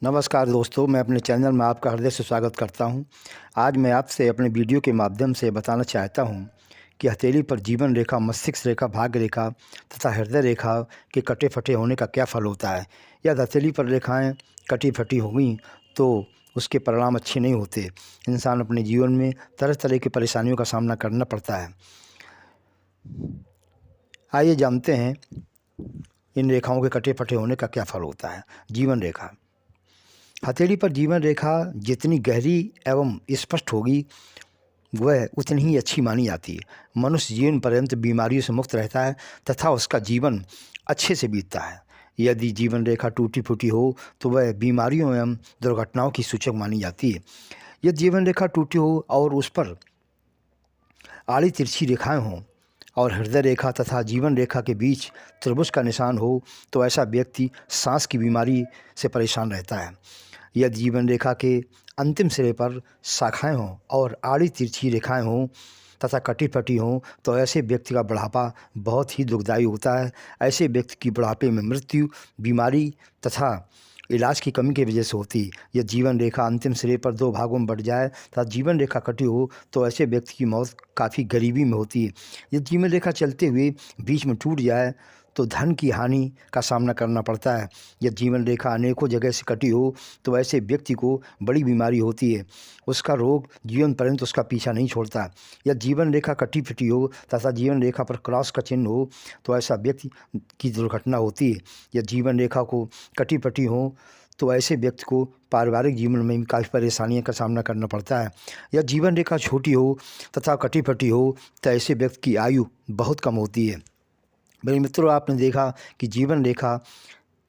नमस्कार दोस्तों, मैं अपने चैनल में आपका हृदय से स्वागत करता हूं। आज मैं आपसे अपने वीडियो के माध्यम से बताना चाहता हूं कि हथेली पर जीवन रेखा, मस्तिष्क रेखा, भाग्य रेखा तथा हृदय रेखा के कटे फटे होने का क्या फल होता है। यदि हथेली पर रेखाएं कटी फटी होंगी तो उसके परिणाम अच्छे नहीं होते। इंसान अपने जीवन में तरह तरह की परेशानियों का सामना करना पड़ता है। आइए जानते हैं इन रेखाओं के कटे फटे होने का क्या फल होता है। जीवन रेखा, हथेली पर जीवन रेखा जितनी गहरी एवं स्पष्ट होगी वह उतनी ही अच्छी मानी जाती है। मनुष्य जीवन पर्यंत बीमारियों से मुक्त रहता है तथा उसका जीवन अच्छे से बीतता है। यदि जीवन रेखा टूटी फूटी हो तो वह बीमारियों एवं दुर्घटनाओं की सूचक मानी जाती है। यदि जीवन रेखा टूटी हो और उस पर आड़ी तिरछी रेखाएं हों और हृदय रेखा तथा जीवन रेखा के बीच त्रिभुज का निशान हो तो ऐसा व्यक्ति सांस की बीमारी से परेशान रहता है। यदि जीवन रेखा के अंतिम सिरे पर शाखाएं हों और आड़ी तिरछी रेखाएं हों तथा कटी फटी हों तो ऐसे व्यक्ति का बुढ़ापा बहुत ही दुखदायी होता है। ऐसे व्यक्ति की बुढ़ापे में मृत्यु, बीमारी तथा इलाज की कमी की वजह से होती है। यह जीवन रेखा अंतिम सिरे पर दो भागों में बढ़ जाए तथा जीवन रेखा कटी हो तो ऐसे व्यक्ति की मौत काफ़ी गरीबी में होती है। यह जीवन रेखा चलते हुए बीच में टूट जाए तो धन की हानि का सामना करना पड़ता है। यह जीवन रेखा अनेकों जगह से कटी हो तो ऐसे व्यक्ति को बड़ी बीमारी होती है। उसका रोग जीवन पर्यंत उसका पीछा नहीं छोड़ता। यह जीवन रेखा कटी फिटी हो तथा जीवन रेखा पर क्रॉस का चिन्ह हो तो ऐसा व्यक्ति की दुर्घटना होती है। यह जीवन रेखा को कटी फटी हो तो ऐसे व्यक्ति को पारिवारिक जीवन में भी काफ़ी परेशानियों का सामना करना पड़ता है। यह जीवन रेखा छोटी हो तथा कटी फटी हो तो ऐसे व्यक्ति की आयु बहुत कम होती है। मेरे मित्रों, आपने देखा कि जीवन रेखा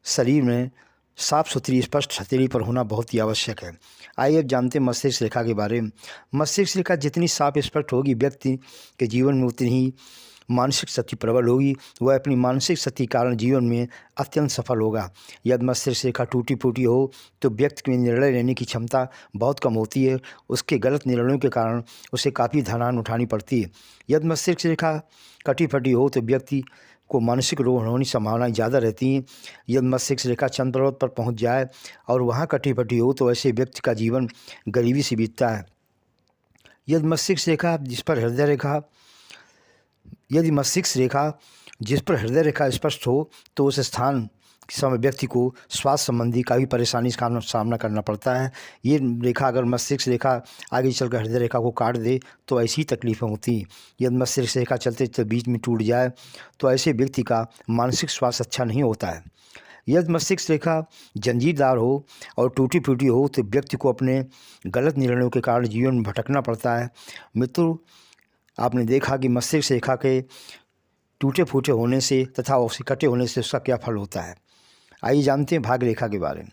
शरीर में साफ सुथरी स्पष्ट हथेली पर होना बहुत ही आवश्यक है। आइए अब जानते हैं मस्तिष्क रेखा के बारे में। मस्तिष्क रेखा जितनी साफ स्पष्ट होगी व्यक्ति के जीवन में उतनी ही मानसिक शक्ति प्रबल होगी। वह अपनी मानसिक शक्ति के कारण जीवन में अत्यंत सफल होगा। यदि मस्तिष्क रेखा टूटी फूटी हो तो व्यक्ति में निर्णय लेने की क्षमता बहुत कम होती है। उसके गलत निर्णयों के कारण उसे काफ़ी धनान उठानी पड़ती है। यदि मस्तिष्क रेखा कटी फटी हो तो व्यक्ति को मानसिक रोग होने की संभावनाएं ज़्यादा रहती हैं। यदि मस्तिष्क रेखा चंद्र पर्वत पर पहुंच जाए और वहां कटी फटी हो तो ऐसे व्यक्ति का जीवन गरीबी से बीतता है। यदि मस्तिष्क रेखा जिस पर हृदय रेखा यदि मस्तिष्क रेखा जिस पर हृदय रेखा स्पष्ट हो तो उस स्थान के समय व्यक्ति को स्वास्थ्य संबंधी काफ़ी परेशानी का सामना करना पड़ता है। ये रेखा अगर मस्तिष्क रेखा आगे चलकर हृदय रेखा को काट दे तो ऐसी तकलीफ़ें होती हैं। यदि मस्तिष्क रेखा चलते चलते बीच में टूट जाए तो ऐसे व्यक्ति का मानसिक स्वास्थ्य अच्छा नहीं होता है। यदि मस्तिष्क रेखा जंजीरदार हो और टूटी फूटी हो तो व्यक्ति को अपने गलत निर्णयों के कारण जीवन में भटकना पड़ता है। मित्रों, आपने देखा कि मस्तिष्क रेखा के टूटे फूटे होने से तथा उसके कटे होने से उसका क्या फल होता है। आइए जानते हैं भाग्य रेखा के बारे में।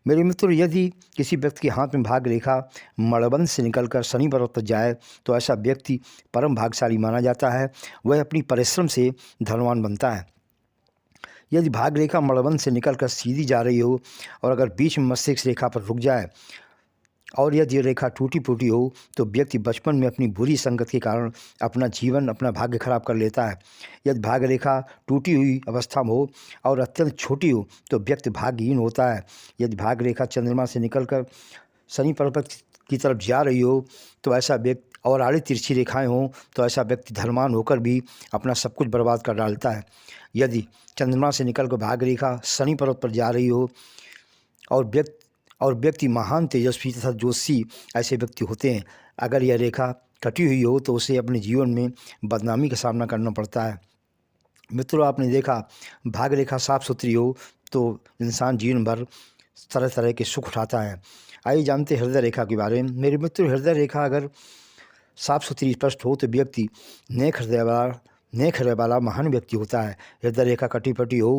मेरे मित्रों, यदि किसी व्यक्ति के हाथ में भाग्य रेखा मणबंध से निकलकर शनि पर्वत पर जाए तो ऐसा व्यक्ति परम भाग्यशाली माना जाता है। वह अपनी परिश्रम से धनवान बनता है। यदि भाग्य रेखा मणबंध से निकलकर सीधी जा रही हो और अगर बीच में मस्तिष्क रेखा पर रुक जाए और यदि ये रेखा टूटी फूटी हो तो व्यक्ति बचपन में अपनी बुरी संगत के कारण अपना जीवन, अपना भाग्य खराब कर लेता है। यदि भाग्य रेखा टूटी हुई अवस्था में हो और अत्यंत छोटी हो तो व्यक्ति भाग्यहीन होता है। यदि भाग्य रेखा चंद्रमा से निकलकर शनि पर्वत की तरफ जा रही हो तो ऐसा व्यक्ति और आड़ी तिरछी रेखाएं हों तो ऐसा व्यक्ति धनवान होकर भी अपना सब कुछ बर्बाद कर डालता है। यदि चंद्रमा से निकलकर भाग्य रेखा शनि पर्वत पर जा रही हो और व्यक्ति महान तेजस्वी तथा जोशी ऐसे व्यक्ति होते हैं। अगर यह रेखा कटी हुई हो तो उसे अपने जीवन में बदनामी का सामना करना पड़ता है। मित्रों, आपने देखा भाग्य रेखा साफ सुथरी हो तो इंसान जीवन भर तरह तरह के सुख उठाता है। आइए जानते हैं हृदय रेखा के बारे में। मेरे मित्रों, हृदय रेखा अगर साफ सुथरी स्पष्ट हो तो व्यक्ति नेक हृदय वाला महान व्यक्ति होता है। हृदय रेखा कटी फटी हो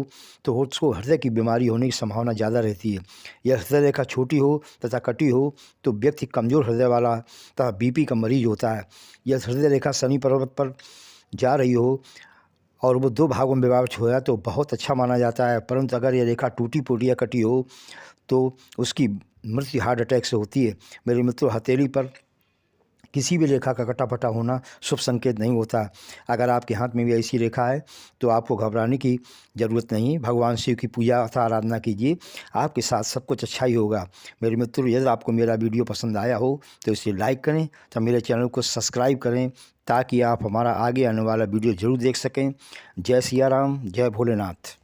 तो उसको हृदय की बीमारी होने की संभावना ज़्यादा रहती है। यह हृदय रेखा छोटी हो तथा कटी हो तो व्यक्ति कमज़ोर हृदय वाला तथा बीपी का मरीज होता है। यह हृदय रेखा शनि पर्वत पर जा रही हो और वो दो भागों में विभाजित हो जाए तो बहुत अच्छा माना जाता है। परंतु अगर यह रेखा टूटी फूटी या कटी हो तो उसकी मृत्यु हार्ट अटैक से होती है। मेरे मित्रों, हथेली पर किसी भी रेखा का कटा फटा होना शुभ संकेत नहीं होता। अगर आपके हाथ में भी ऐसी रेखा है तो आपको घबराने की ज़रूरत नहीं। भगवान शिव की पूजा अथवा आराधना कीजिए, आपके साथ सब कुछ अच्छा ही होगा। मेरे मित्रों, यदि आपको मेरा वीडियो पसंद आया हो तो इसे लाइक करें, तो मेरे चैनल को सब्सक्राइब करें ताकि आप हमारा आगे आने वाला वीडियो ज़रूर देख सकें। जय सिया राम, जय भोलेनाथ।